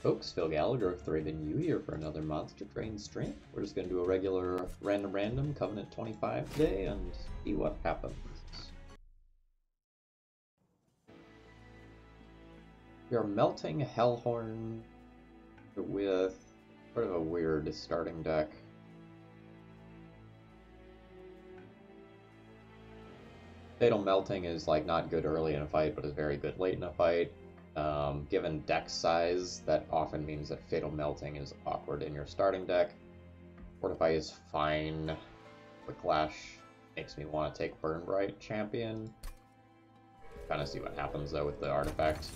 Folks, Phil Gallagher of Thraven U here for another Monster Train stream. We're just going to do a regular random Covenant 25 today and see what happens. We are melting Hellhorn with sort of a weird starting deck. Fatal Melting is like not good early in a fight, but is very good late in a fight. Given deck size, that often means that Fatal Melting is awkward in your starting deck. Fortify is fine. Wicklash makes me want to take Burn Bright Champion. Kind of see what happens though with the artifact.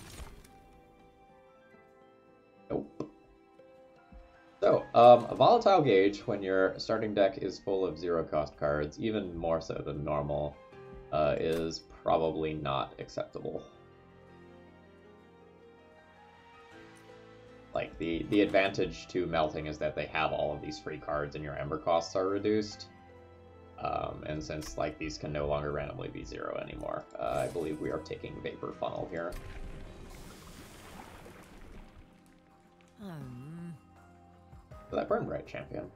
Nope. So, a Volatile Gauge when your starting deck is full of zero-cost cards, even more so than normal, is probably not acceptable. Like, the advantage to melting is that they have all of these free cards and your Ember costs are reduced. And since, like, these can no longer randomly be zero anymore, I believe we are taking Vapor Funnel here. So that Burn Bright Champion.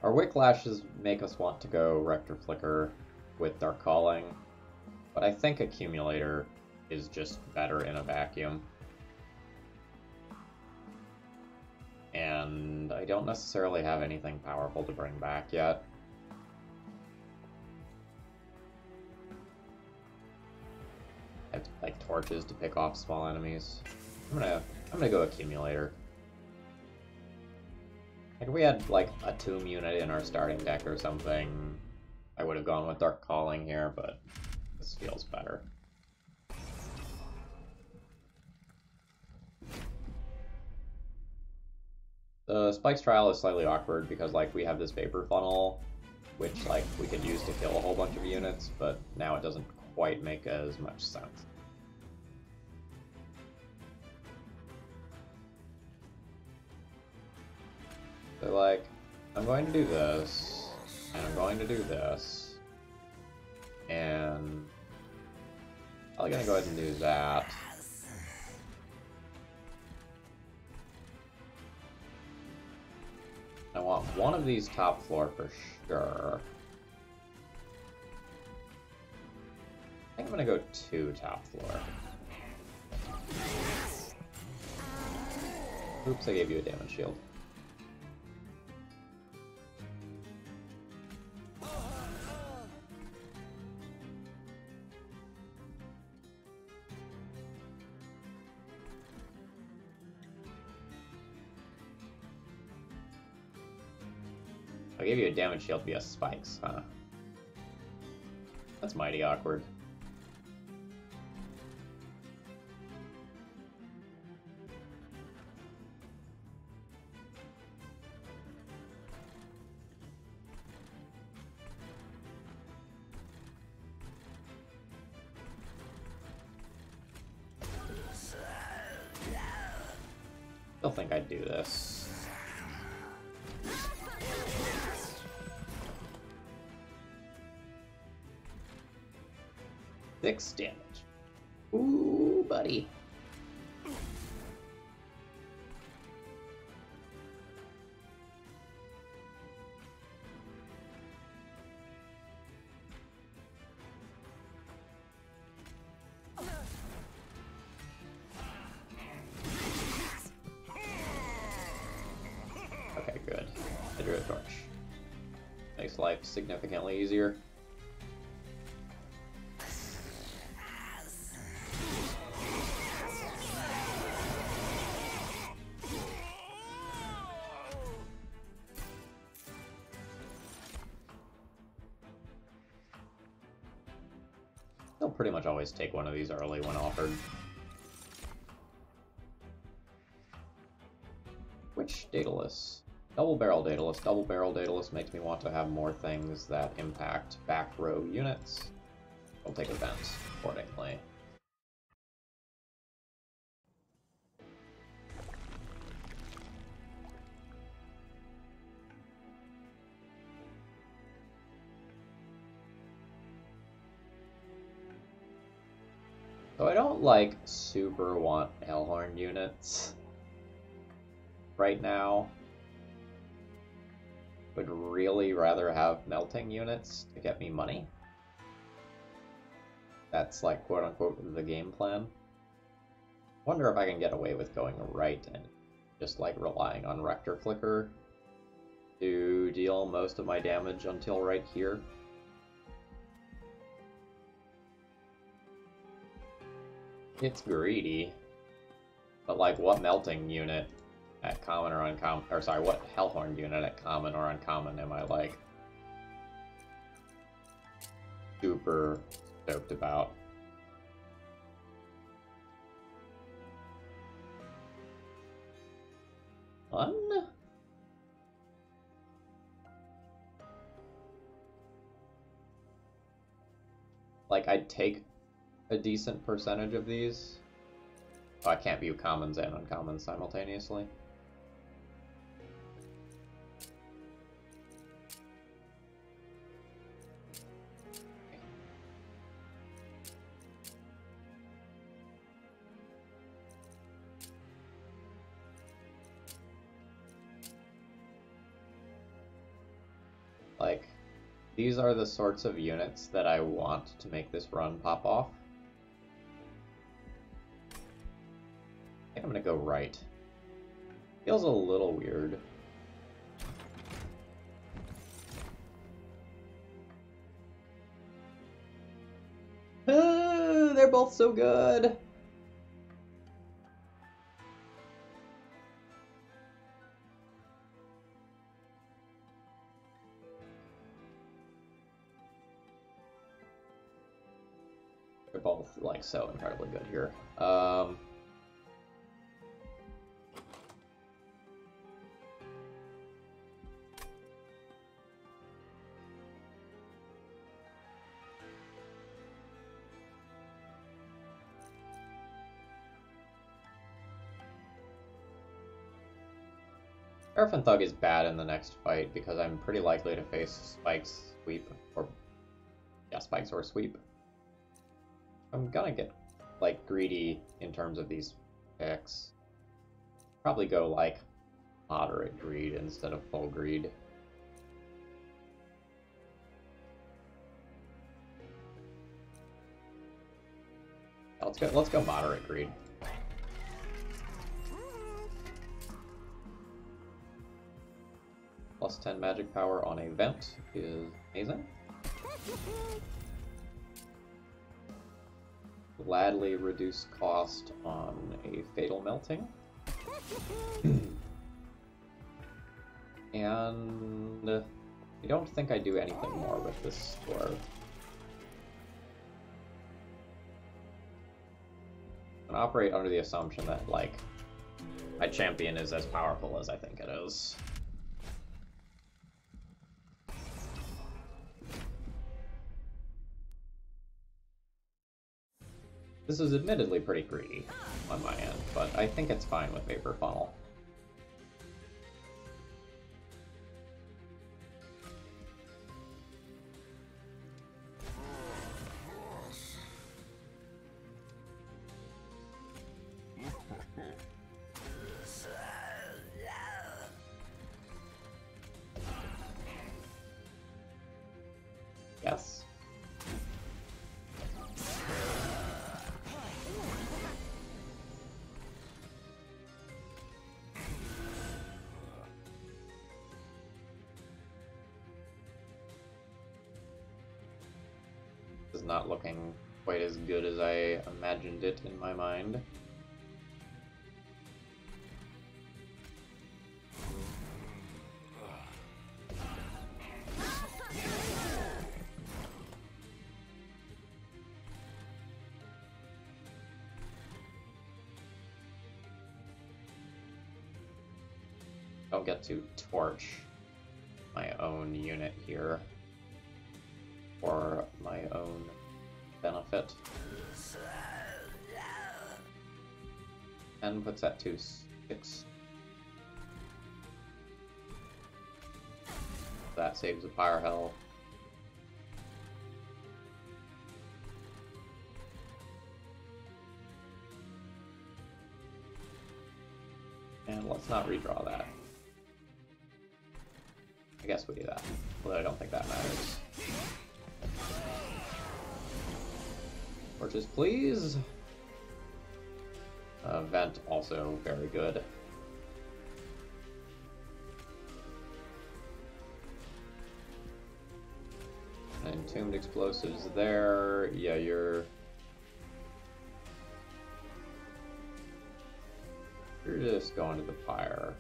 Our Wicklashes make us want to go Rector Flicker with Dark Calling, but I think Accumulator is just better in a vacuum. And I don't necessarily have anything powerful to bring back yet. I have like torches to pick off small enemies. I'm gonna go Accumulator. If we had like a Tomb unit in our starting deck or something, I would have gone with Dark Calling here, but this feels better. The Spikes Trial is slightly awkward because like we have this Vapor Funnel, which like we could use to kill a whole bunch of units, but now it doesn't quite make as much sense. So like, I'm going to do this, and I'm going to do this, and I'm gonna go ahead and do that. I want one of these top floor for sure. I think I'm gonna go 2 top floor. Oops, I gave you a damage shield. I gave you a damage shield via spikes, huh? That's mighty awkward. Still think I'd do this. 6 damage. Ooh, buddy. Okay, good. I drew a torch. Makes life significantly easier. They'll pretty much always take one of these early when offered. Which Daedalus? Double Barrel Daedalus. Double Barrel Daedalus makes me want to have more things that impact back row units. I'll take events accordingly. So I don't like super want Hellhorn units right now. Would really rather have melting units to get me money. That's like quote unquote the game plan. Wonder if I can get away with going right and just like relying on Rector Flicker to deal most of my damage until right here. It's greedy, but like what melting unit at common or uncommon, or sorry, what Hellhorn unit at common or uncommon am I like super stoked about? Fun? Like, I'd take a decent percentage of these. Oh, I can't view commons and uncommons simultaneously. Like, these are the sorts of units that I want to make this run pop off. I think I'm gonna go right. Feels a little weird. They're both so good! They're both, like, so incredibly good here. Seraphim Thug is bad in the next fight because I'm pretty likely to face Spikes, Sweep, or... yeah, Spikes or Sweep. I'm gonna get, like, greedy in terms of these picks. Probably go, like, moderate greed instead of full greed. Let's go moderate greed. Plus 10 magic power on a vent is amazing. Gladly reduce cost on a fatal melting. And I don't think I do anything more with this score. I operate under the assumption that, like, my champion is as powerful as I think it is. This is admittedly pretty greedy on my end, but I think it's fine with Vapor Funnel. Yes. This is not looking quite as good as I imagined it in my mind. I'll get to torch my own unit here for my own benefit. And puts that to 6. That saves a Pyre Hell. And let's not redraw that. I guess we do that, although I don't think that matters. Torches, please. Vent also very good. Entombed explosives there. Yeah, you're just going to the pyre.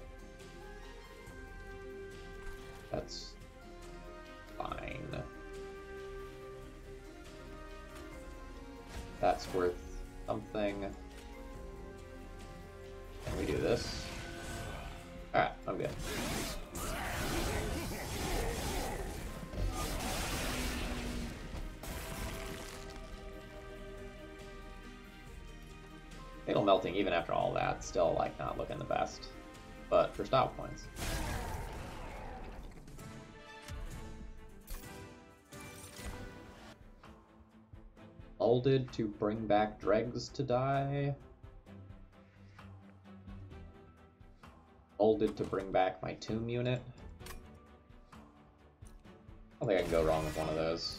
That's fine. That's worth something. Can we do this? Alright, I'm good. Fatal Melting, even after all that, still like not looking the best. But for stop points. Molded to bring back dregs to die. Molded to bring back my tomb unit. I don't think I can go wrong with one of those.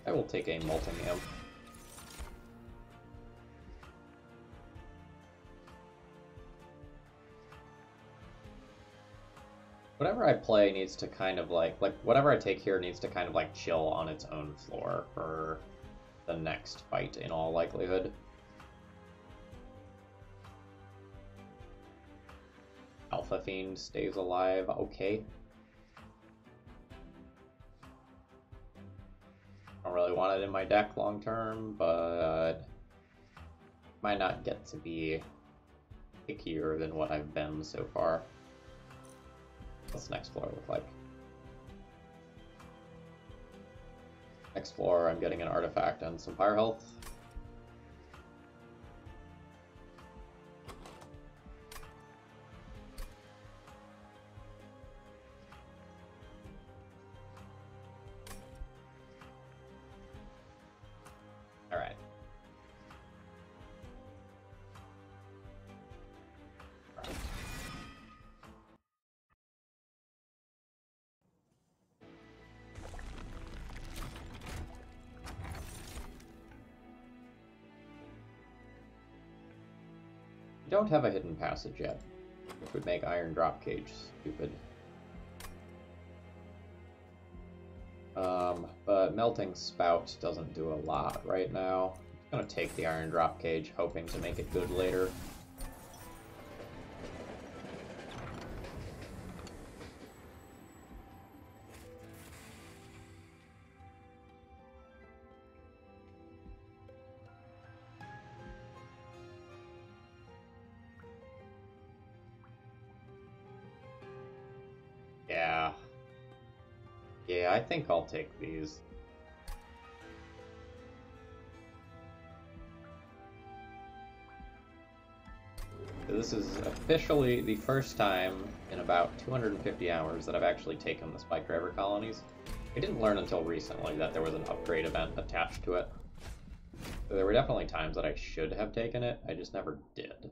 I will take a Molten Imp. Whatever I play needs to kind of like whatever I take here needs to kind of like chill on its own floor for the next fight in all likelihood. Alpha Fiend stays alive, okay. Don't really want it in my deck long term, but might not get to be pickier than what I've been so far. What's the next floor look like? Next floor, I'm getting an artifact and some fire health. Alright. We don't have a hidden passage yet, which would make Iron Dropcage stupid. But Melting Spout doesn't do a lot right now. I'm gonna take the Iron Dropcage, hoping to make it good later. Yeah. Yeah, I think I'll take these. This is officially the first time in about 250 hours that I've actually taken the Spike Driver colonies. I didn't learn until recently that there was an upgrade event attached to it. So there were definitely times that I should have taken it, I just never did.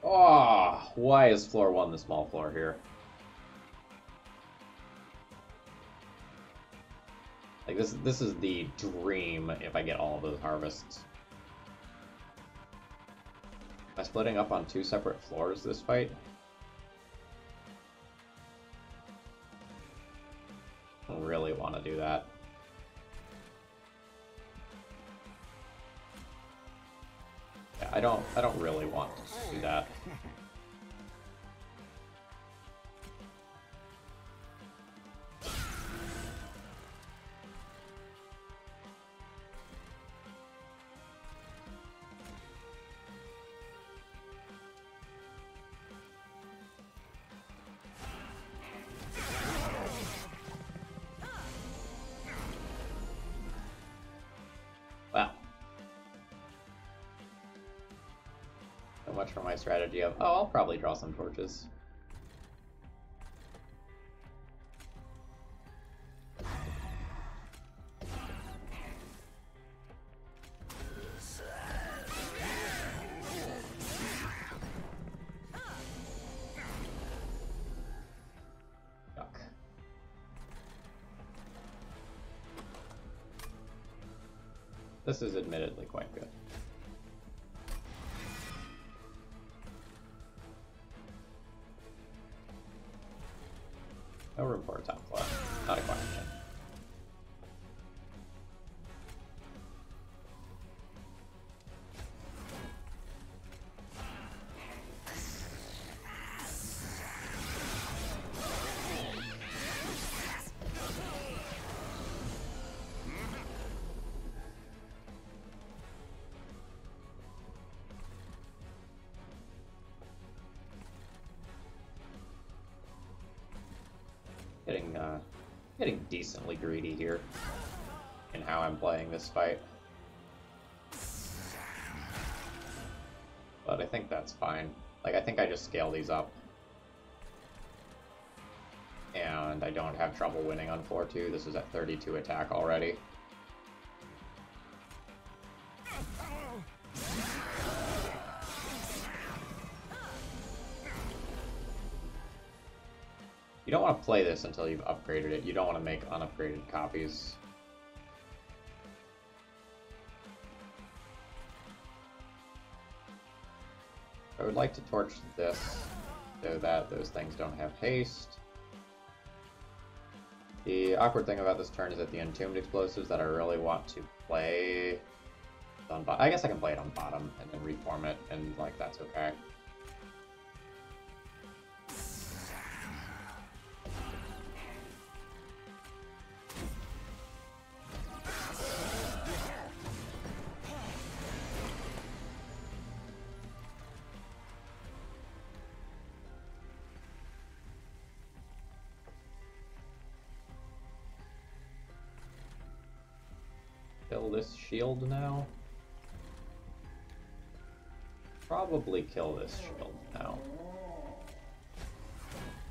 Oh, why is floor 1 the small floor here? Like this is the dream if I get all of those harvests. Am I splitting up on 2 separate floors this fight? I don't really want to do that. Yeah, I don't really want to do that. Wow. So much for my strategy of, oh, I'll probably draw some torches. This is admittedly quite good. No room for a top floor. Not a question. Getting decently greedy here in how I'm playing this fight. But I think that's fine. Like, I think I just scale these up. And I don't have trouble winning on floor 2. This is at 32 attack already. You don't want to play this until you've upgraded it. You don't want to make unupgraded copies. I would like to torch this so that those things don't have haste. The awkward thing about this turn is that the Entombed Explosives that I really want to play on bottom. I guess I can play it on bottom and then reform it, and like that's okay. Kill this shield now. Probably kill this shield now.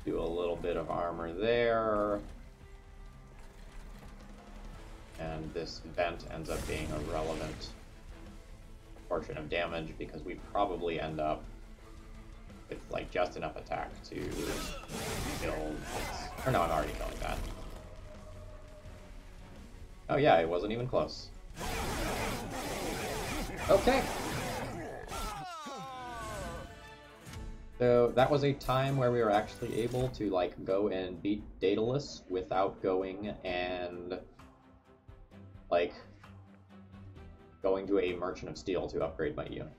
Do a little bit of armor there. And this vent ends up being a relevant portion of damage because we probably end up with like just enough attack to kill its... Or no, I'm already killing that. Oh yeah, it wasn't even close. Okay. So that was a time where we were actually able to like go and beat Daedalus without going and like going to a Merchant of Steel to upgrade my unit.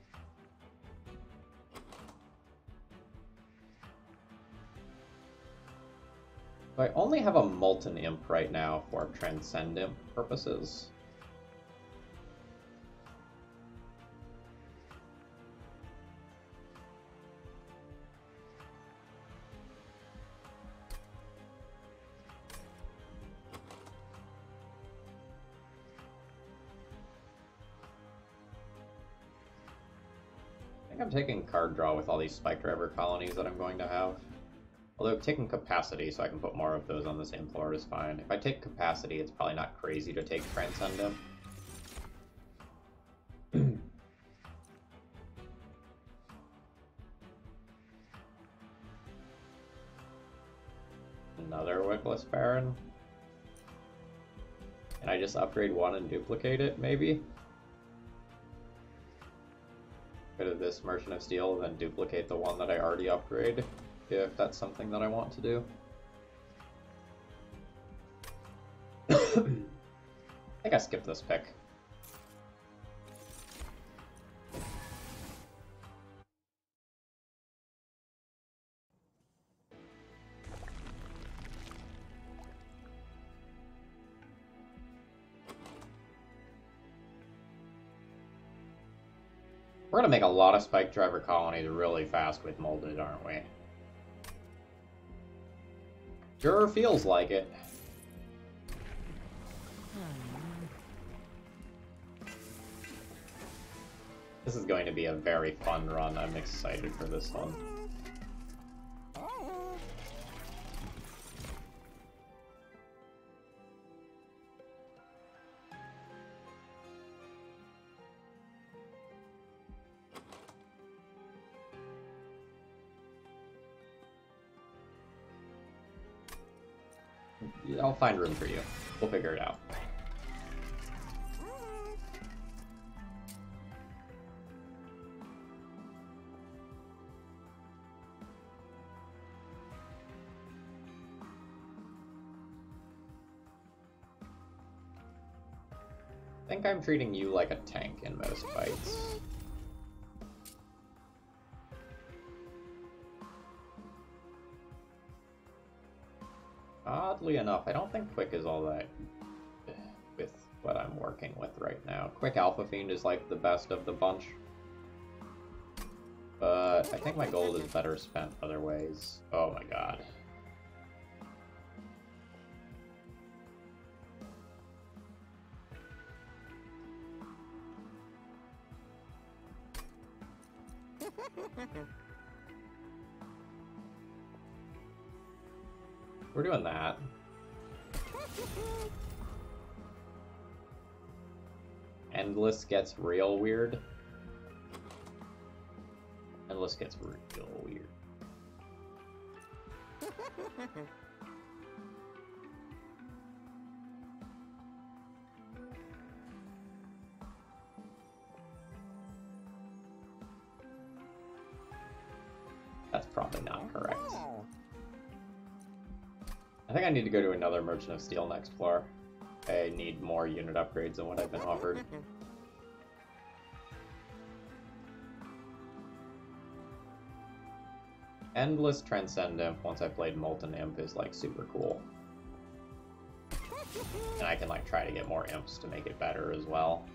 I only have a Molten Imp right now for Transcendent purposes. I think I'm taking card draw with all these Spike Driver colonies that I'm going to have. Although taking Capacity so I can put more of those on the same floor is fine. If I take Capacity, it's probably not crazy to take Transcendent. Another Wickless Baron. Can I just upgrade one and duplicate it, maybe? Go to this Merchant of Steel and then duplicate the one that I already upgraded, if that's something that I want to do. I think I skipped this pick. We're gonna make a lot of Spike Driver colonies really fast with Molded, aren't we? Sure feels like it. This is going to be a very fun run. I'm excited for this one. I'll find room for you. We'll figure it out. think I'm treating you like a tank in most fights. Oddly enough, I don't think Quick is all that with what I'm working with right now. Quick Alpha Fiend is like the best of the bunch. But I think my gold is better spent other ways. Oh my god. We're doing that. Endless gets real weird. Endless gets real weird. That's probably not correct. I think I need to go to another Merchant of Steel next floor. I need more unit upgrades than what I've been offered. Endless Transcend Imp, once I played Molten Imp, is like super cool. And I can like try to get more imps to make it better as well.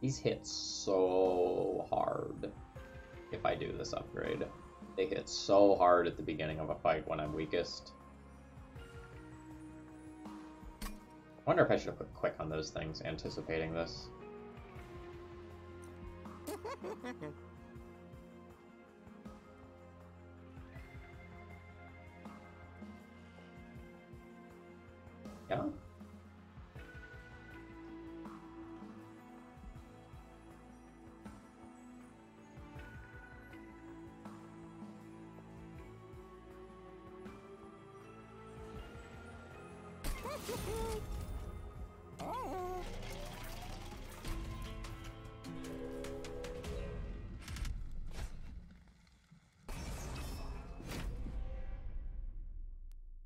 These hit so hard if I do this upgrade. They hit so hard at the beginning of a fight when I'm weakest. I wonder if I should have put Quick on those things, anticipating this. Yeah?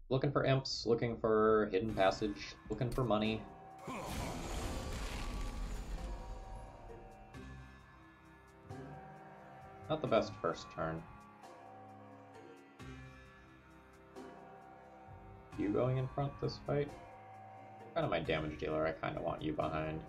Looking for imps, looking for hidden passage, looking for money. Not the best first turn. You going in front this fight? Kind of my damage dealer, I kind of want you behind.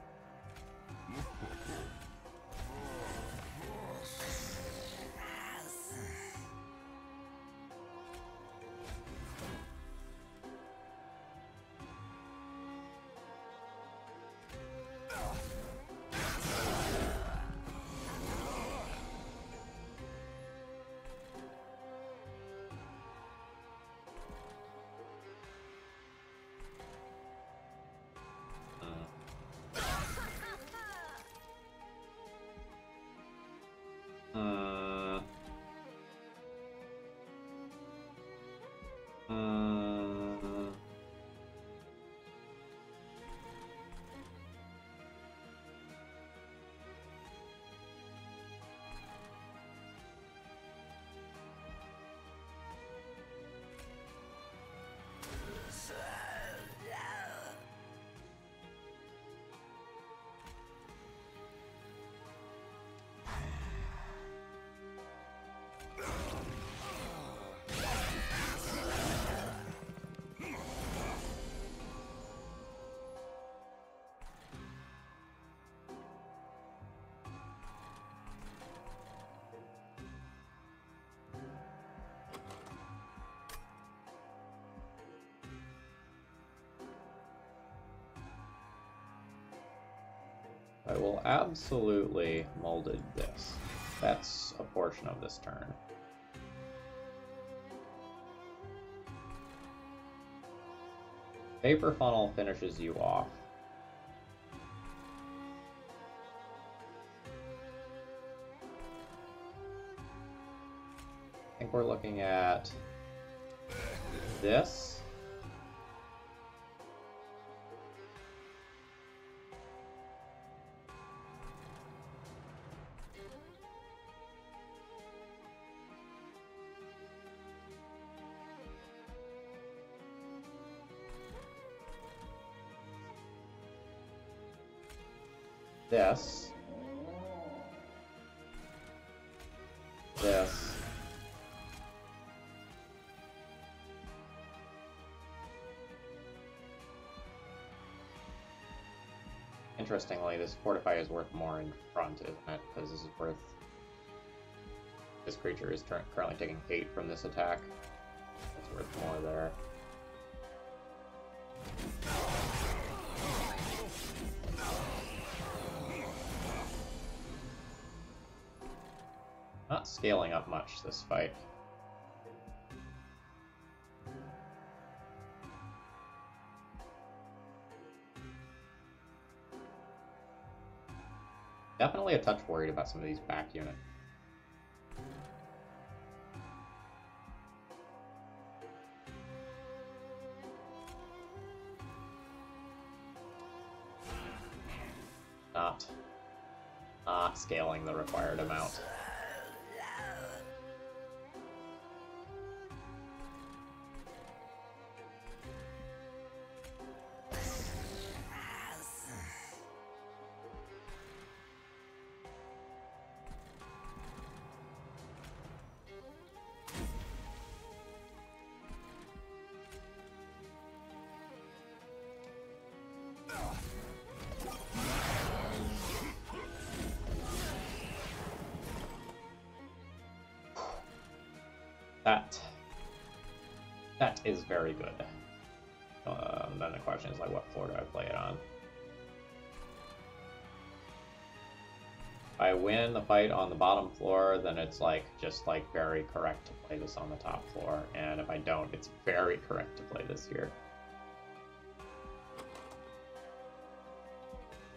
I will absolutely molded this. That's a portion of this turn. Vapor Funnel finishes you off. I think we're looking at this. this. This. Interestingly, this fortify is worth more in front, isn't it? Because this is worth... This creature is currently taking 8 from this attack. It's worth more there. Not scaling up much this fight. Definitely a touch worried about some of these back units. Not scaling the required amount. That is very good. Then the question is, like, what floor do I play it on? If I win the fight on the bottom floor, then it's like just like very correct to play this on the top floor, and if I don't, it's very correct to play this here.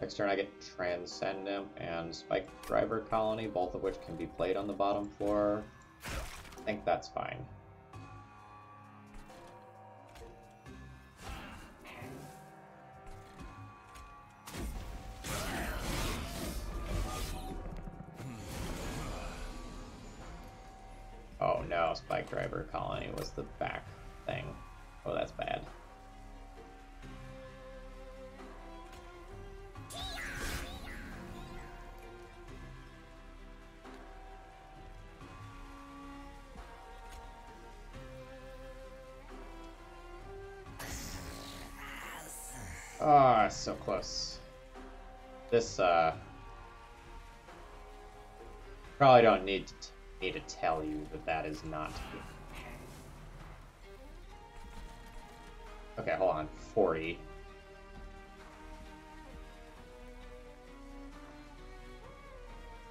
Next turn I get Transcendent and Spike Driver Colony, both of which can be played on the bottom floor. I think that's fine. Oh no, Spike Driver Colony was the back thing. Oh, that's bad. Ah, oh, so close. This, probably don't need to tell you that that is not good. Okay, hold on. 40.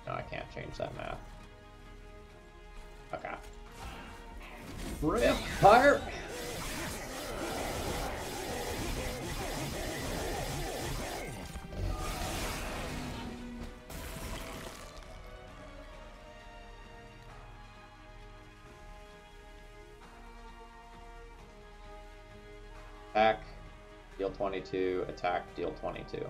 No, I can't change that math. Okay. Rip fire! Attack, deal 22, attack, deal 22.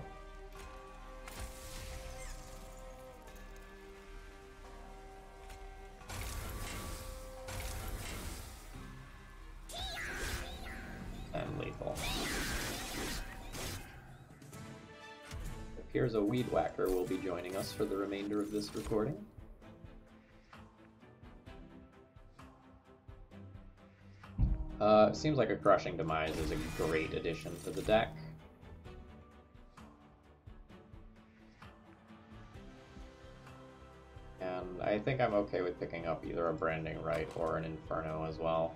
And lethal. It appears a Weed Whacker will be joining us for the remainder of this recording. Seems like a Crushing Demise is a great addition to the deck. And I think I'm okay with picking up either a Branding Right or an Inferno as well.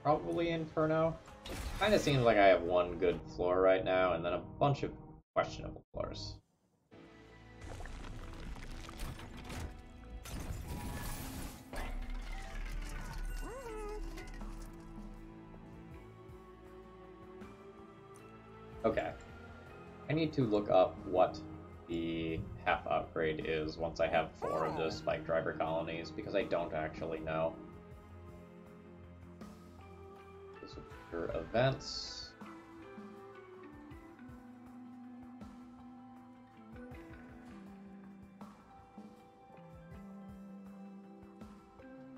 Probably Inferno. Kinda seems like I have one good floor right now, and then a bunch of questionable floors. Okay. I need to look up what the half upgrade is once I have 4 of those Spike Driver Colonies, because I don't actually know. Your events.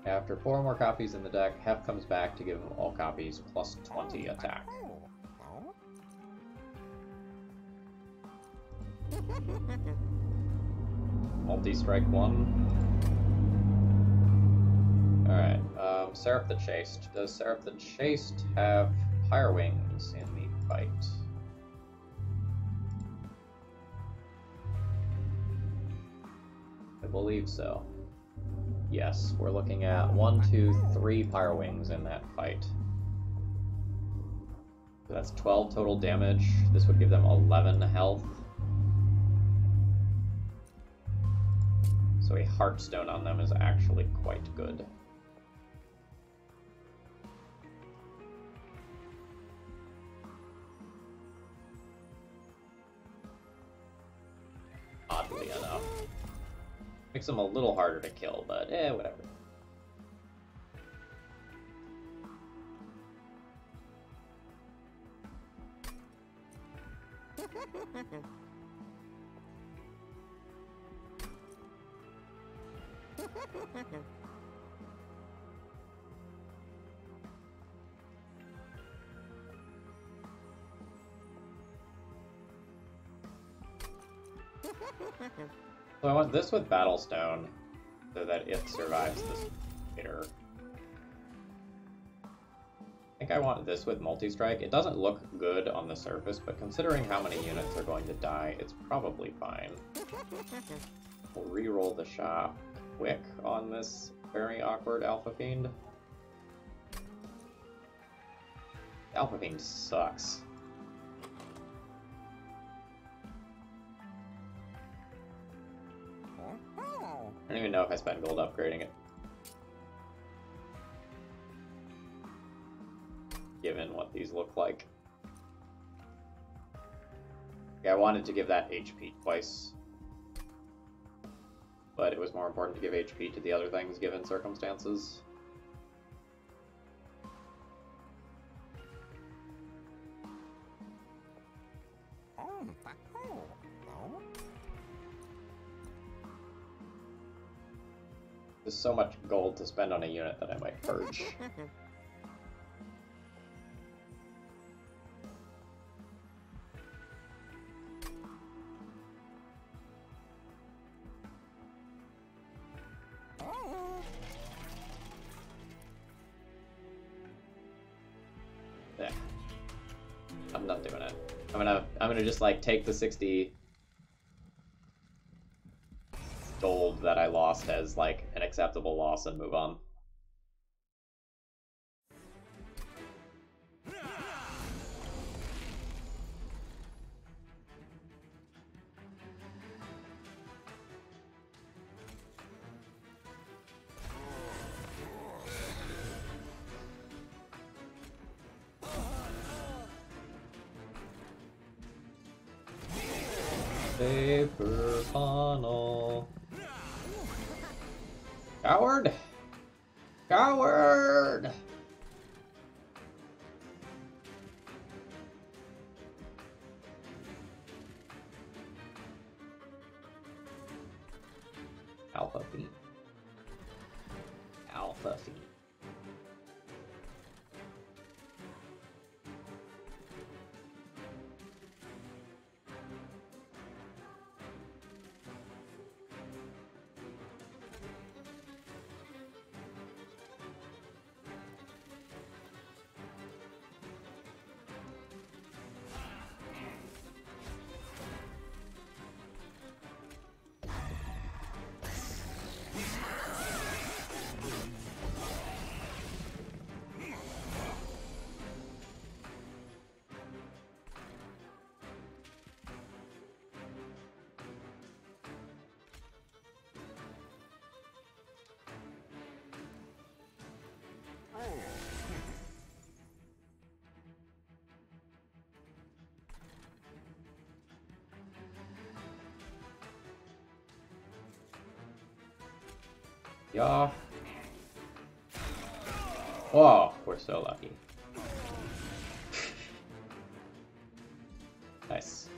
After 4 more copies in the deck, Hef comes back to give him all copies plus 20 attack. Multi-strike 1. Alright, Seraph the Chaste. Does Seraph the Chaste have Pyre Wings in the fight? I believe so. Yes, we're looking at 1, 2, 3 Pyre Wings in that fight. So that's 12 total damage. This would give them 11 health. So a Heartstone on them is actually quite good. Oddly enough. Makes them a little harder to kill, but whatever. So I want this with Battlestone so that it survives this later. I think I want this with Multi-Strike. It doesn't look good on the surface, but considering how many units are going to die, it's probably fine. We'll re-roll the shot quick on this very awkward Alpha Fiend. Alpha Fiend sucks. I don't even know if I spent gold upgrading it. Given what these look like. Yeah, I wanted to give that HP twice. But it was more important to give HP to the other things given circumstances. There's so much gold to spend on a unit that I might purge. Yeah. I'm not doing it. I'm gonna just like take the 60 gold that I lost as like an acceptable loss and move on. Paper funnel. Coward! Coward! Alpha Fiend. Alpha Fiend. Yeah. Whoa, we're so lucky. Nice.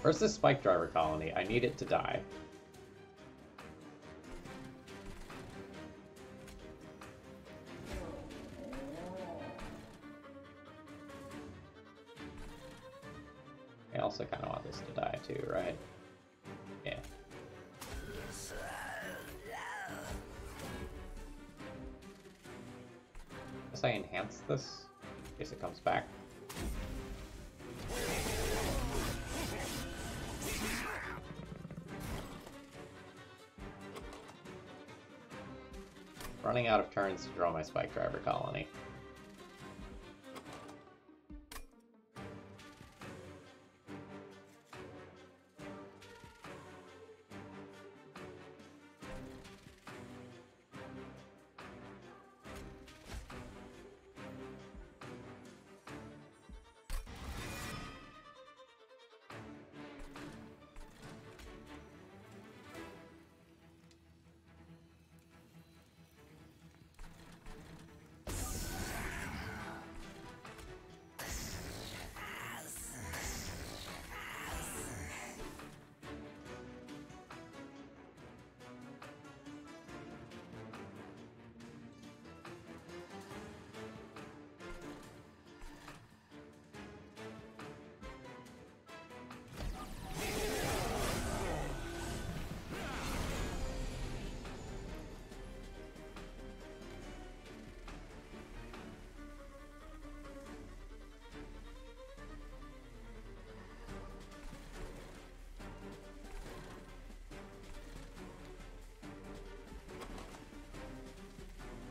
Where's this Spike Driver colony? I need it to die. I also kind of want this to die too, right? Yeah. Guess I enhance this in case it comes back. Running out of turns to draw my Spike Driver colony.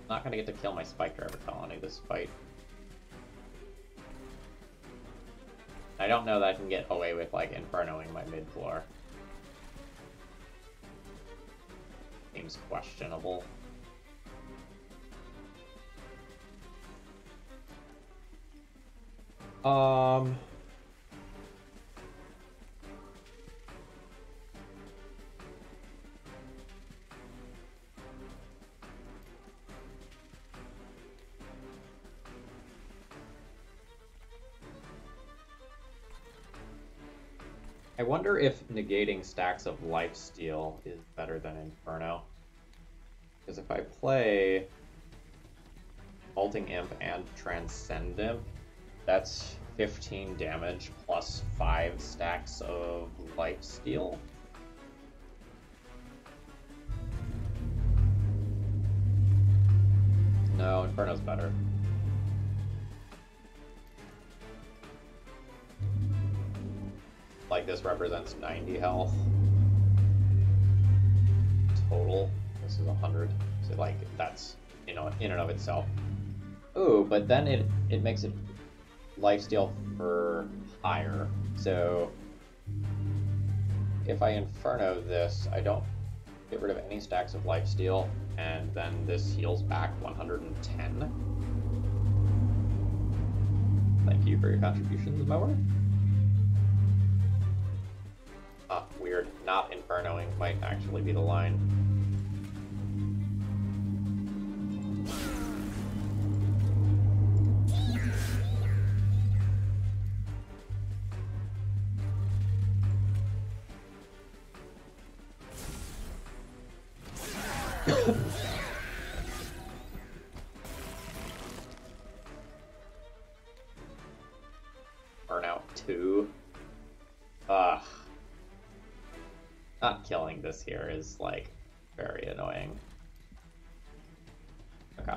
Not gonna get to kill my Spike Driver colony this fight. I don't know that I can get away with, like, Infernoing my mid-floor. Seems questionable. I wonder if negating stacks of lifesteal is better than Inferno. Because if I play Vaulting Imp and Transcend Imp, that's 15 damage plus 5 stacks of lifesteal. No, Inferno's better. Like, this represents 90 health total. This is 100. So, like, that's, you know, in and of itself. Ooh, but then it makes it lifesteal for higher. So, if I Inferno this, I don't get rid of any stacks of lifesteal, and then this heals back 110. Thank you for your contributions, Mower. Weird. Not Infernoing might actually be the line. Burnout 2. Ugh. Not killing this here is, like, very annoying. Okay.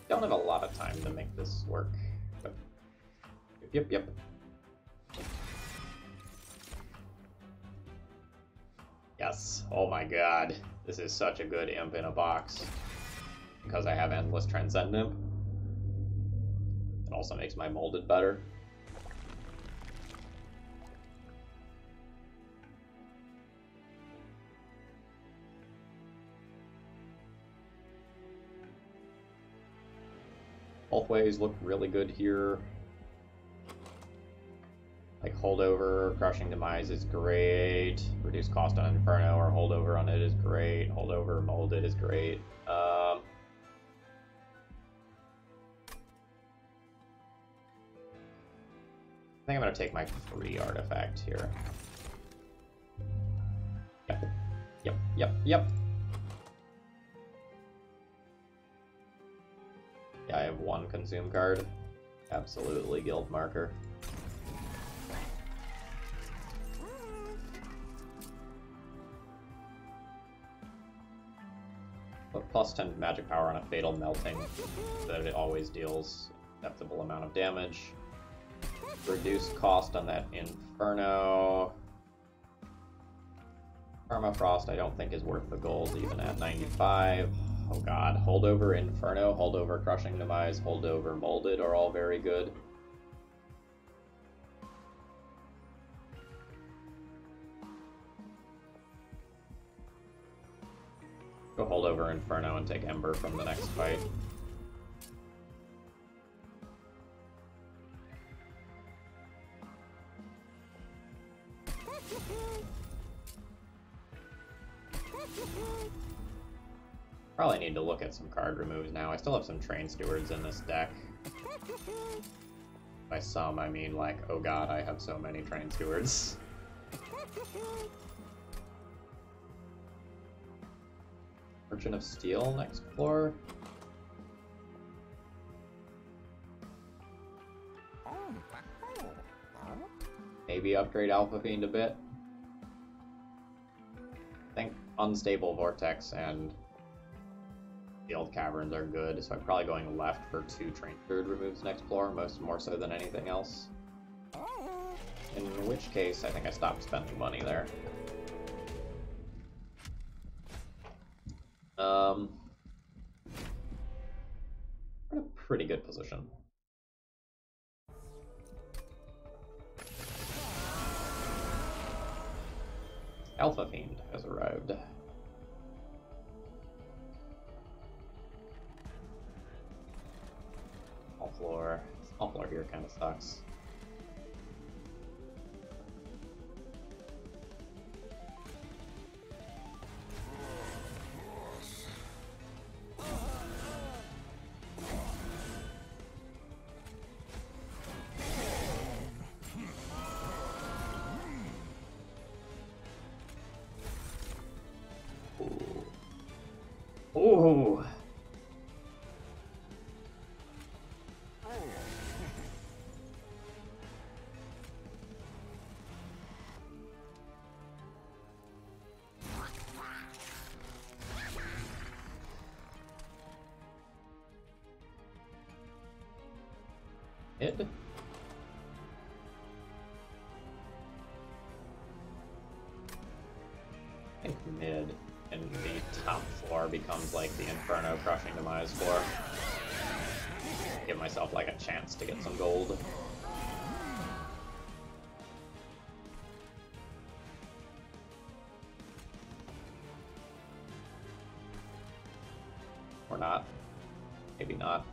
Don't have a lot of time to make this work. But yep. Yes. Oh my god. This is such a good imp in a box. Because I have Endless Transcend Imp. It also makes my molded better. Both ways look really good here. Like, holdover, Crushing Demise is great. Reduce cost on Inferno or holdover on it is great. Holdover molded is great. I think I'm gonna take my free artifact here. Yep. Yep, yep, yep. Yeah, I have one consume card. Absolutely guild marker. But plus 10 magic power on a fatal melting, so that it always deals acceptable amount of damage. Reduced cost on that Inferno. Permafrost I don't think is worth the gold even at 95. Oh god, Holdover Inferno, Holdover Crushing Demise, Holdover Molded are all very good. Go Holdover Inferno and take Ember from the next fight. Probably need to look at some card removes now. I still have some Train Stewards in this deck. By some, I mean like, oh god, I have so many Train Stewards. Merchant of Steel next floor. Maybe upgrade Alpha Fiend a bit. I think Unstable Vortex and Field Caverns are good, so I'm probably going left for 2 Train Steward removes next floor, more so than anything else. In which case, I think I stopped spending money there. We're in a pretty good position. Alpha Fiend has arrived. Small floor here kind of sucks. Ooh. Mid? I think mid, and the top floor becomes like the Inferno Crushing Demise floor. Give myself like a chance to get some gold. Or not. Maybe not.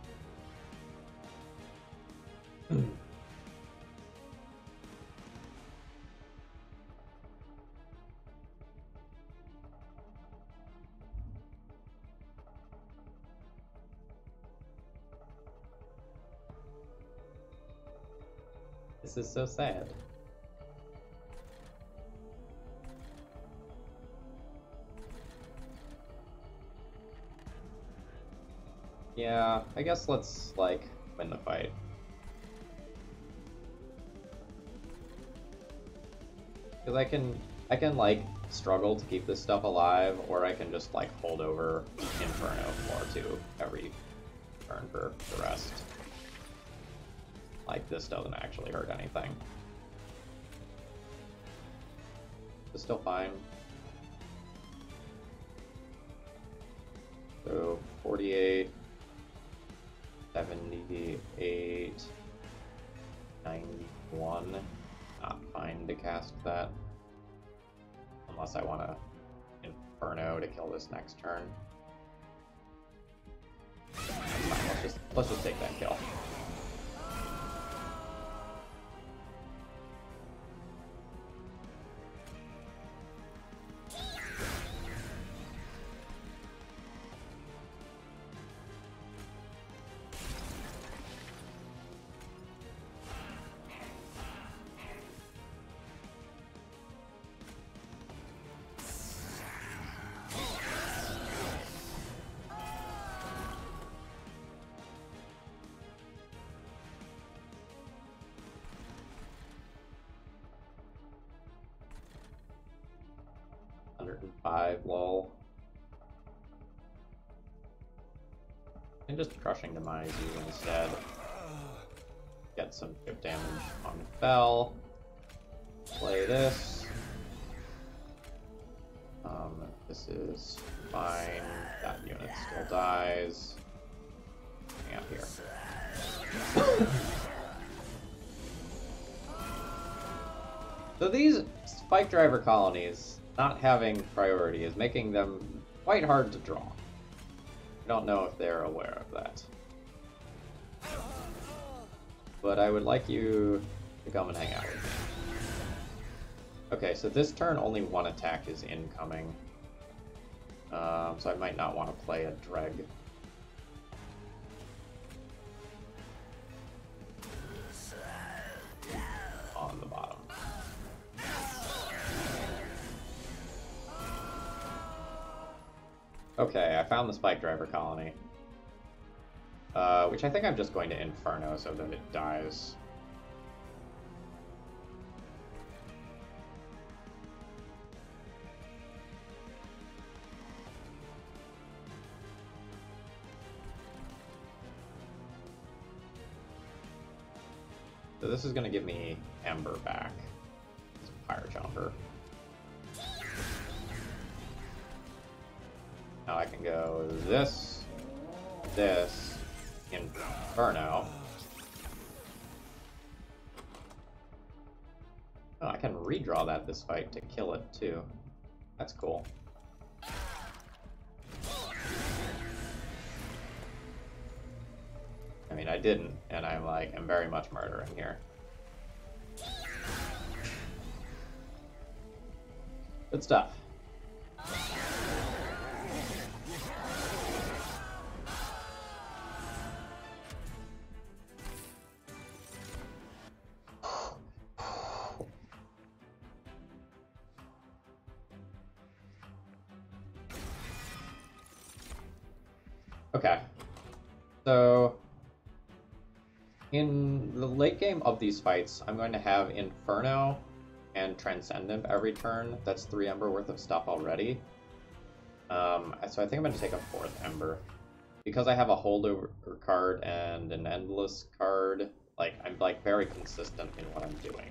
This is so sad. Yeah, I guess let's, like, win the fight. Because I can, like, struggle to keep this stuff alive, or I can just, like, hold over Inferno floor 2 every turn for the rest. Like, this doesn't actually hurt anything. It's still fine. So, 48, 78, 91. Not fine to cast that. Unless I want to Inferno to kill this next turn. That's fine, let's just take that kill. 105, lol. And just Crushing Demise you instead. Get some chip damage on Fel. Play this. This is fine. That unit still dies. Hang out here. So these Spike Driver colonies not having priority is making them quite hard to draw. I don't know if they're aware of that. But I would like you to come and hang out with me. Okay, so this turn only one attack is incoming. So I might not want to play a Dreg. On the bottom. Okay, I found the Spike Driver colony. Which I think I'm just going to Inferno so that it dies. So this is going to give me Ember back. It's a Fire Jumper. Now I can go this, Inferno. Oh, I can redraw that this fight to kill it too. That's cool. I mean, I didn't, and I'm very much murdering here. Good stuff. Okay, so in the late game of these fights, I'm going to have Inferno and Transcendent every turn. That's 3 Ember worth of stuff already. So I think I'm going to take a 4th Ember. Because I have a Holdover card and an Endless card, I'm very consistent in what I'm doing.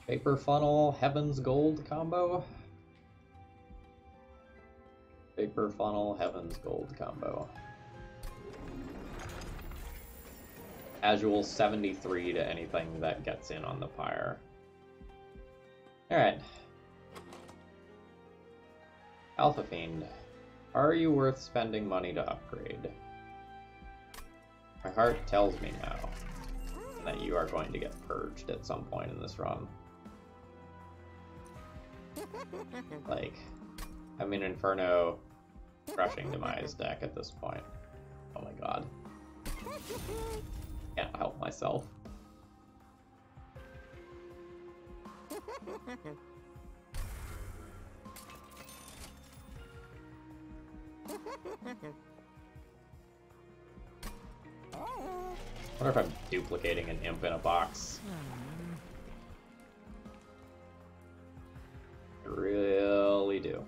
Paper Funnel, Heaven's Gold combo. Paper Funnel, Heaven's Gold combo. Casual 73 to anything that gets in on the pyre. Alright. Alpha Fiend. Are you worth spending money to upgrade? My heart tells me no. And that you are going to get purged at some point in this run. I'm in Inferno Crushing Demise deck at this point. Oh my god. Can't help myself. I wonder if I'm duplicating an imp in a box. I really do.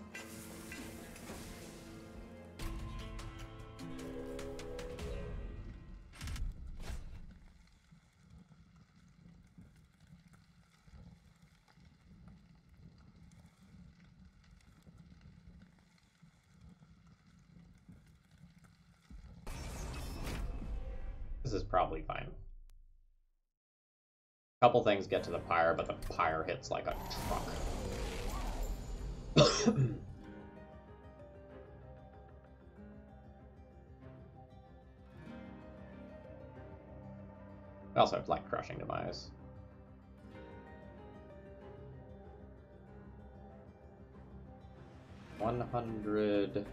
This is probably fine. A couple things get to the pyre, but the pyre hits like a truck. I also have Crushing Demise. $100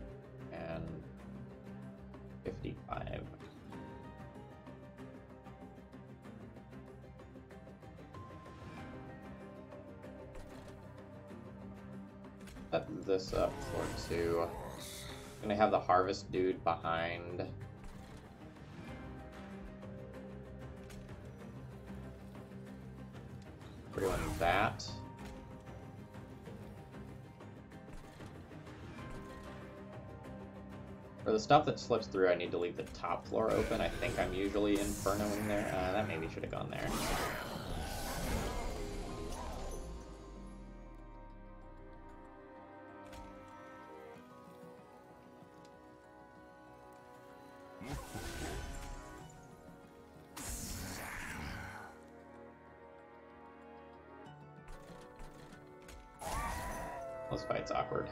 and 55. Set this up for 2. Gonna have the harvest dude behind. We're doing that. For the stuff that slips through, I need to leave the top floor open. I think I'm usually infernoing there. That maybe should have gone there. This fight's awkward.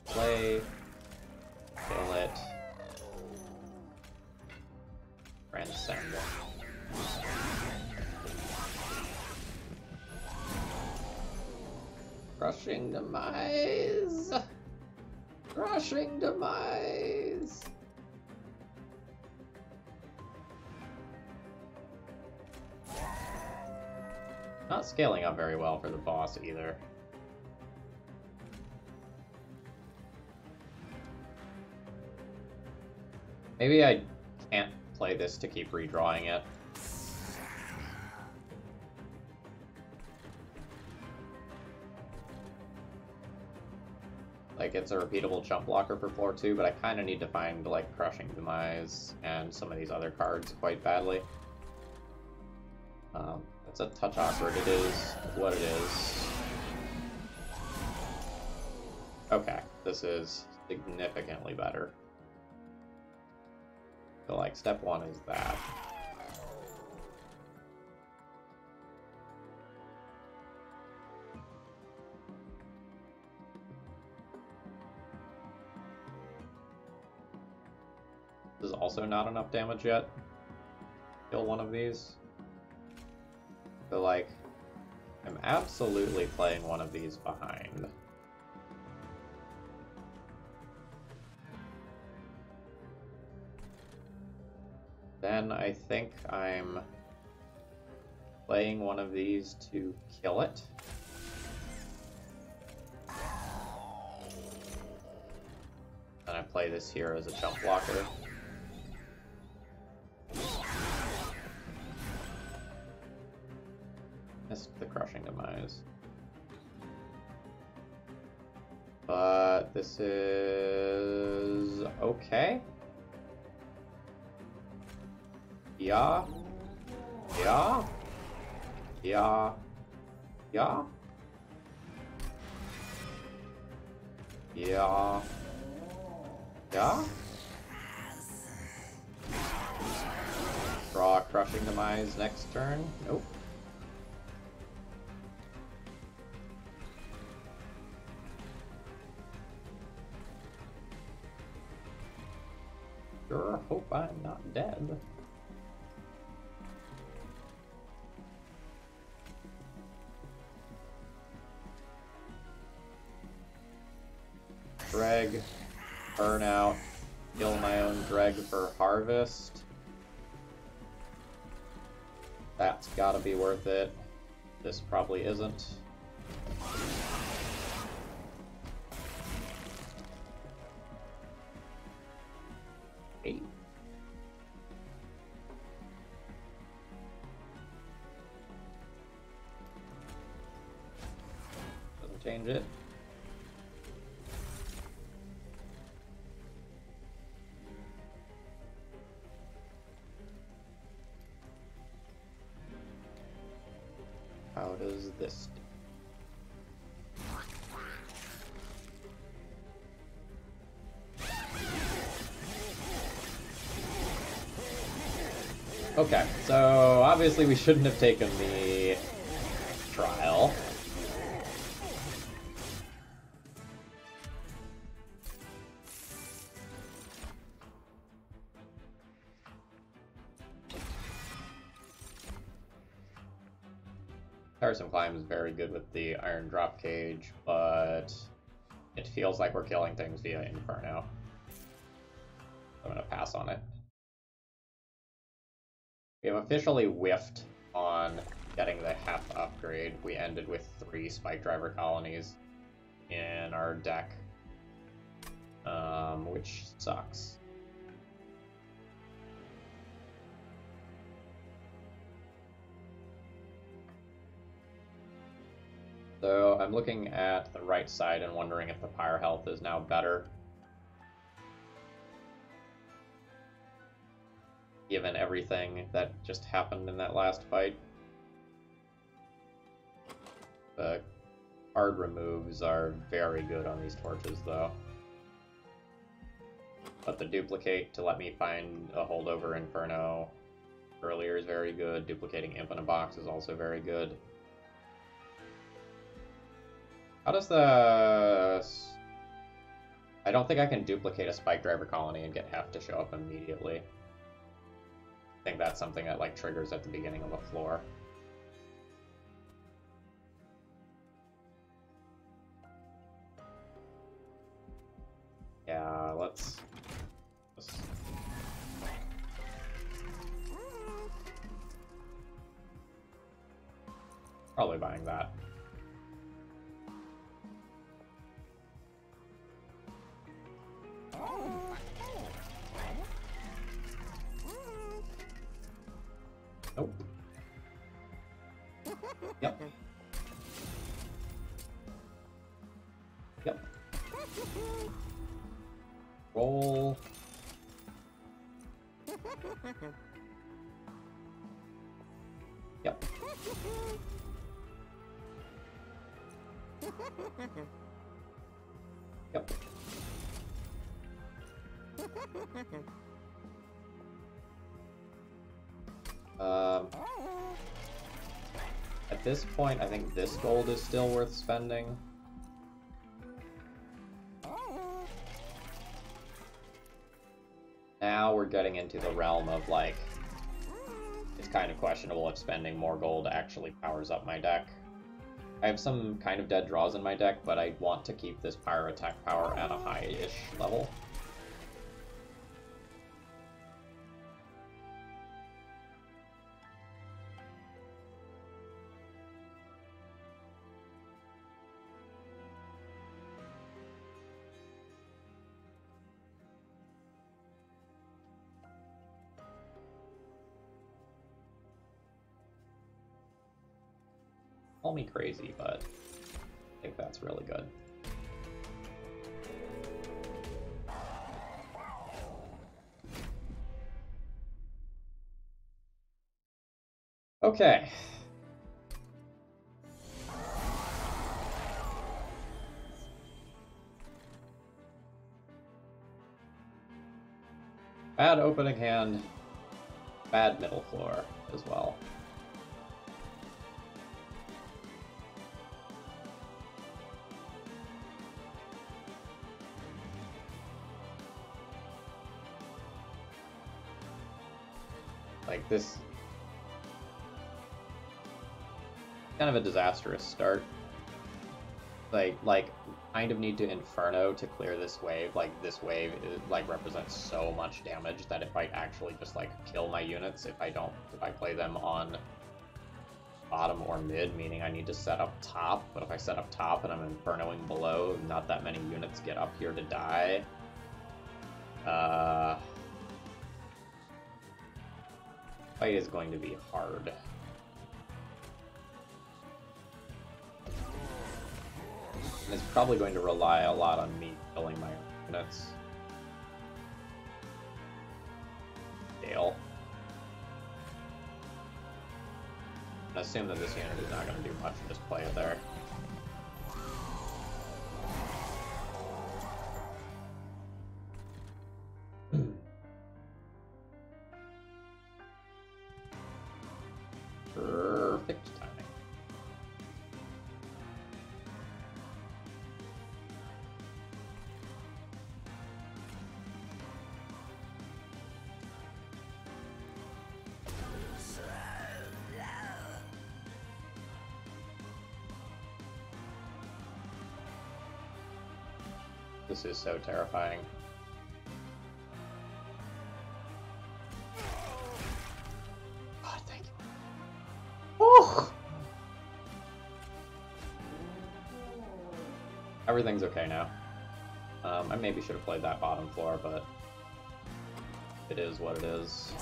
Play, kill it, transcend. Crushing demise! Crushing demise! Not scaling up very well for the boss either. Maybe I can't play this to keep redrawing it. Like, it's a repeatable jump blocker for floor 2, but I kind of need to find, like, Crushing Demise and some of these other cards quite badly. It's a touch awkward. It is what it is. Okay, this is significantly better. So, like, step 1 is that. This is also not enough damage yet. Kill one of these. So, like, I'm absolutely playing one of these behind. Then I think I'm playing one of these to kill it. Then I play this here as a jump blocker. Missed the Crushing Demise. But this is okay. Yeah. Yeah. Yeah. Yeah. Yeah. Yeah. Draw Crushing Demise next turn. Nope. Sure hope I'm not dead. Dreg, burn out, kill my own Dreg for harvest. That's gotta be worth it. This probably isn't. Eight. Doesn't change it. How does this do? Okay, so obviously we shouldn't have taken the trial. Tiresome Climb is very good with the Iron Drop Cage, but it feels like we're killing things via Inferno. I'm gonna pass on it. We have officially whiffed on getting the Hef upgrade. We ended with 3 Spike Driver colonies in our deck, which sucks. So I'm looking at the right side and wondering if the Pyre health is now better, given everything that just happened in that last fight. The card removes are very good on these torches, though. But the duplicate to let me find a holdover Inferno earlier is very good. Duplicating Imp in a box is also very good. How does the... I don't think I can duplicate a Spike Driver colony and get Hef to show up immediately. I think that's something that like triggers at the beginning of a floor. Yeah, let's probably buying that. Nope. Yep. Yep. Roll. Yep. Yep. At this point, I think this gold is still worth spending. Now we're getting into the realm of, like, it's kind of questionable if spending more gold actually powers up my deck. I have some kind of dead draws in my deck, but I want to keep this Pyre attack power at a high-ish level. Call me crazy, but I think that's really good. Okay. Bad opening hand, bad middle floor as well. Like this, kind of a disastrous start. Like kind of need to Inferno to clear this wave. Like this wave like represents so much damage that it might actually just like kill my units if I play them on bottom or mid, meaning I need to set up top. But if I set up top and I'm Infernoing below, not that many units get up here to die. Fight is going to be hard. And it's probably going to rely a lot on me killing my units. Dale. I assume that this unit is not going to do much, just play it there. This is so terrifying. God, thank you. Oh! Everything's okay now. I maybe should have played that bottom floor, but it is what it is.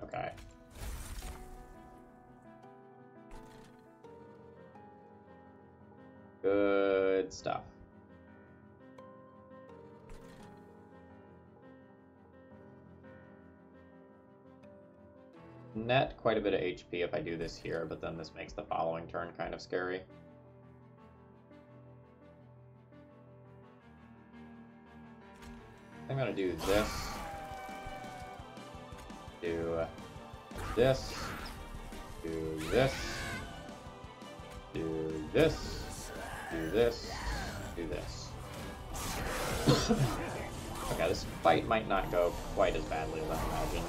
Okay. Good stuff. Net quite a bit of HP if I do this here, but then this makes the following turn kind of scary. I'm gonna do this, do this, do this, do this, do this, do this. Okay, this fight might not go quite as badly as I imagined.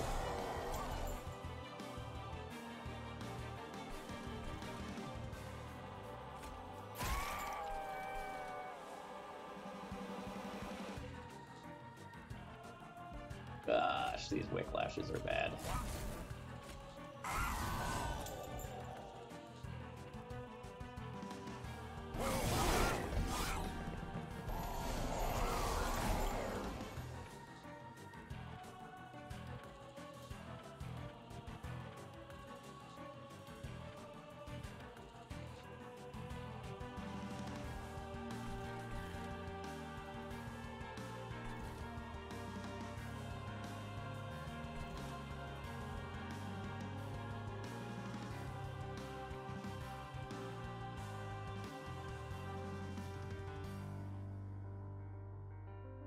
Gosh, these Wicklashes are bad.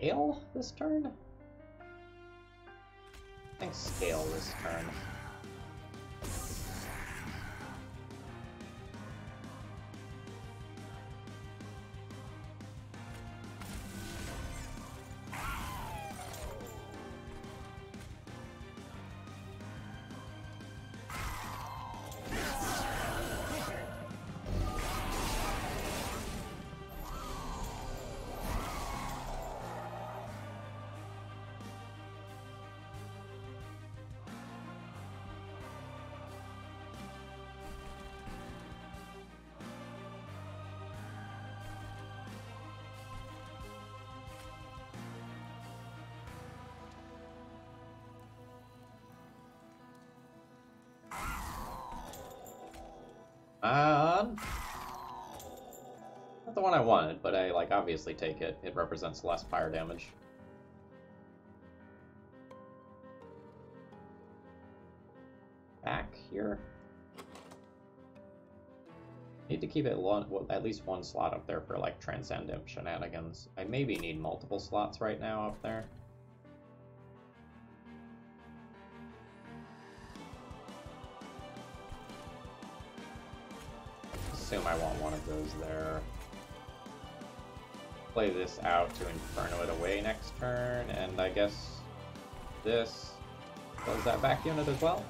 Scale this turn? I think scale this turn. Not the one I wanted, but I obviously take it. It represents less fire damage. Back here. Need to keep it at least one slot up there for Transcendent shenanigans. I maybe need multiple slots right now up there. Assume I want one of those there. Play this out to Inferno it away next turn, and I guess this does that back unit as well.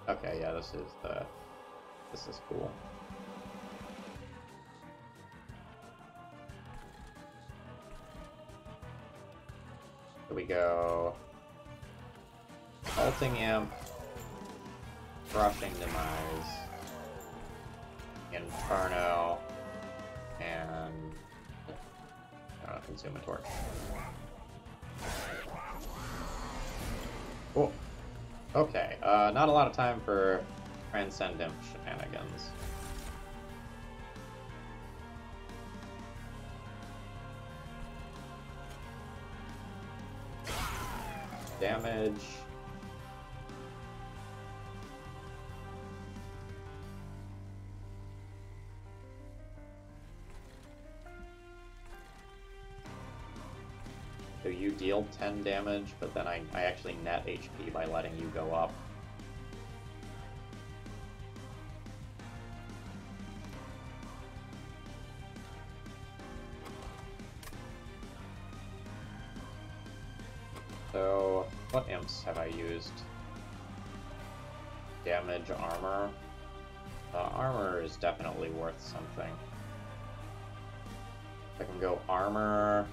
Okay, yeah, this is cool. Here we go. Ulting Imp, Crushing Demise, Inferno, and Consume a Torch. Cool. Okay, not a lot of time for Transcendent shenanigans. Damage. So you deal 10 damage, but then I actually net HP by letting you go up. What imps have I used? Damage, armor. Armor is definitely worth something. I can go armor,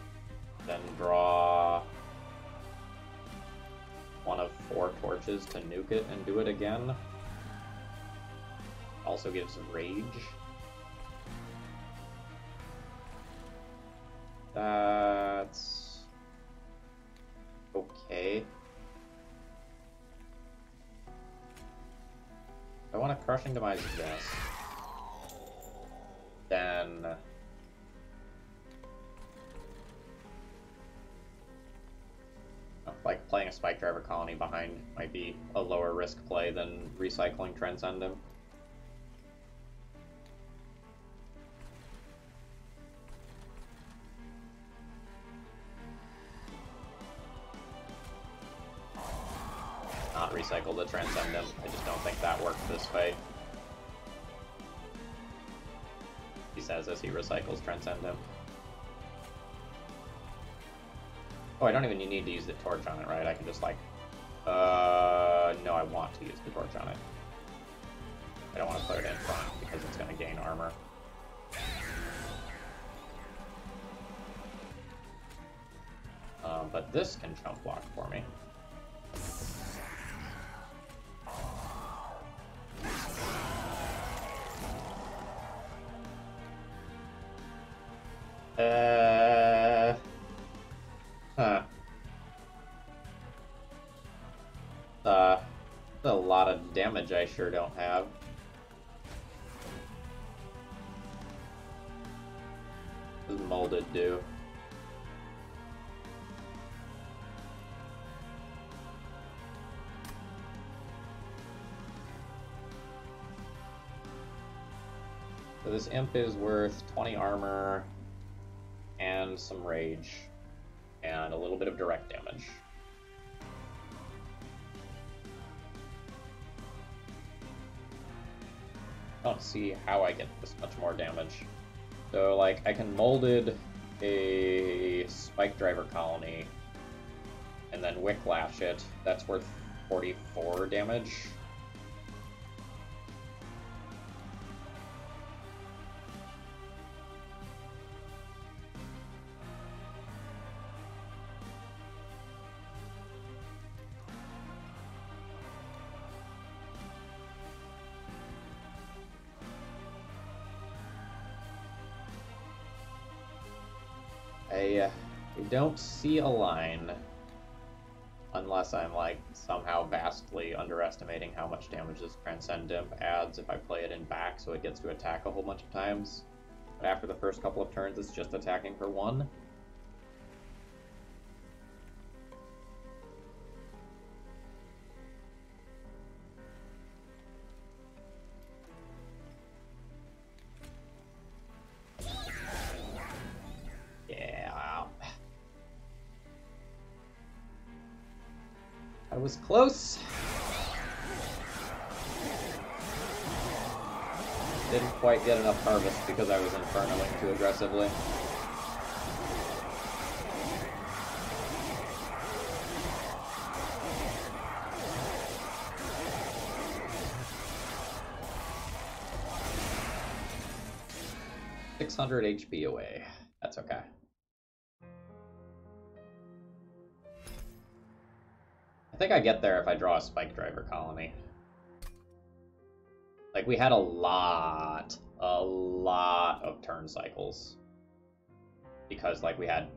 then draw one of 4 torches to nuke it and do it again. Also gives rage. That's okay. I want to crushing demise this. Then like playing a Spike Driver Colony behind might be a lower risk play than recycling Transcendent. Not recycle the Transcendent. I just don't think that works this fight. He says as he recycles Transcendent. Oh, I don't even need to use the torch on it, right? I can just like... no, I want to use the torch on it. I don't want to put it in front because it's going to gain armor. But this can jump block for me. A lot of damage I sure don't have. What does Molded do? So this imp is worth 20 armor and some rage and a little bit of direct damage. I don't see how I get this much more damage. So like I can Molded a Spike Driver Colony and then Wicklash it. That's worth 44 damage. I don't see a line unless I'm like somehow vastly underestimating how much damage this Transcendent adds if I play it in back so it gets to attack a whole bunch of times. But after the first couple of turns it's just attacking for 1. I was close. Didn't quite get enough harvest because I was infernaling too aggressively. $600 HP away. That's okay. I think I get there if I draw a Spike Driver Colony. Like, we had a lot of turn cycles. Because, like, we had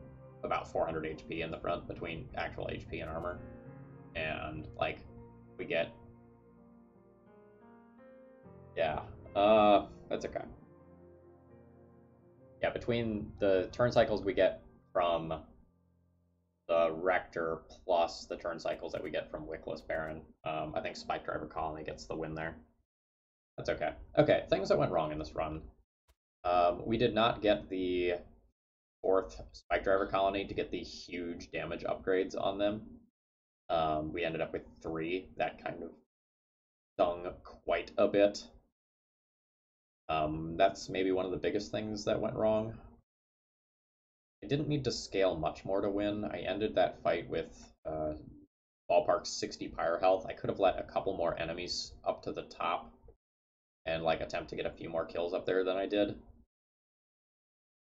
about 400 HP in the front between actual HP and armor. And, like, we get... Yeah. That's okay. Yeah, between the turn cycles we get from the Rector plus the turn cycles that we get from Wickless Baron, I think Spike Driver Colony gets the win there. That's okay. Okay, things that went wrong in this run. We did not get the 4th Spike Driver Colony to get the huge damage upgrades on them. We ended up with 3. That kind of stung quite a bit. That's maybe one of the biggest things that went wrong. I didn't need to scale much more to win. I ended that fight with ballpark 60 pyre health. I could have let a couple more enemies up to the top and like attempt to get a few more kills up there than I did.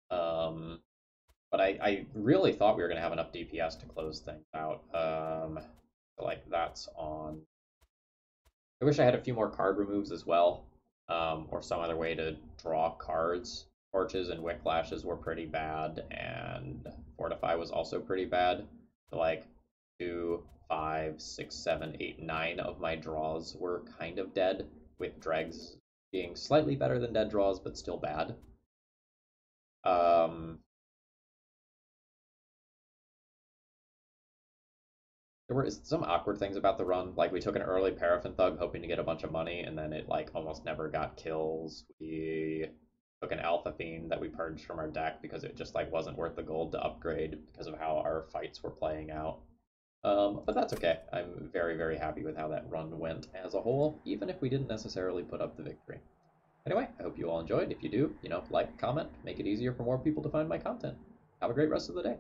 But I really thought we were going to have enough DPS to close things out. So like that's on. I wish I had a few more card removes as well, or some other way to draw cards. Torches and Wicklashes were pretty bad, and Fortify was also pretty bad. So like 2, 5, 6, 7, 8, 9 of my draws were kind of dead, with Dregs being slightly better than dead draws, but still bad. There were some awkward things about the run. Like we took an early Paraffin Thug hoping to get a bunch of money, and then it like almost never got kills. We took an Alpha Fiend that we purged from our deck because it just like wasn't worth the gold to upgrade because of how our fights were playing out. But that's okay. I'm very, very happy with how that run went as a whole, even if we didn't necessarily put up the victory. Anyway, I hope you all enjoyed. If you do, like, comment, make it easier for more people to find my content. Have a great rest of the day.